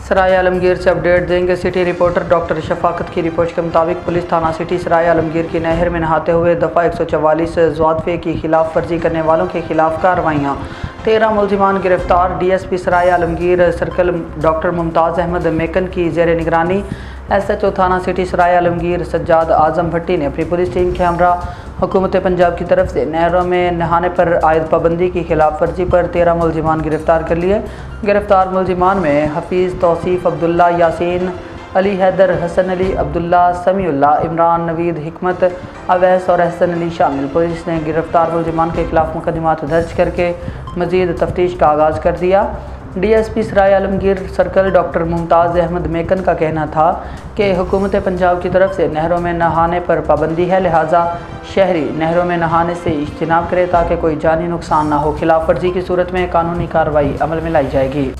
सराय आलमगीर से अपडेट देंगे city reporter doctor Shafqat की रिपोर्ट के मुताबिक पुलिस थाना सिटी सराय आलमगीर की नहर में नहाते हुए दफ़ा 144 ज़वादफ़े की खिलाफ वर्जी करने वालों के खिलाफ कार्रवाइयाँ। 13 मुलजिमान गिरफ्तार। DSP सराय आलमगीर सर्कल डॉक्टर मुमताज़ अहमद मेकन की ज़ेर निगरानी SHO थाना सिटी सराय आलमगीर सज्जाद आज़म भट्टी ने अपनी पुलिस टीम के हमरा हुकूमत पंजाब की तरफ से नहरों में नहाने पर आयद पाबंदी की खिलाफ वर्जी पर 13 मुलजिमान गिरफ्तार कर लिए। गिरफ्तार मुलजिमान में हफीज़, तौसीफ़, अब्दुल्ला, यासीन, अली हैदर, हसन अली, अब्दुल्ला, समीउल्ला, इमरान, नवीद, हिकमत, अवैस और हसन अली शामिल। पुलिस ने गिरफ्तार मुलजिमान के खिलाफ मुकदमात दर्ज करके मज़ीद तफ्तीश का आगाज़ कर दिया। DSP सराय आलमगीर सर्कल डॉक्टर मुमताज़ अहमद मेकन का कहना था कि हुकूमत पंजाब की तरफ से नहरों में नहाने पर पाबंदी है, लिहाजा शहरी नहरों में नहाने से इज्तनाब करें ताकि कोई जानी नुकसान ना हो। खिलाफ वर्जी की सूरत में कानूनी कार्रवाई अमल में लाई जाएगी।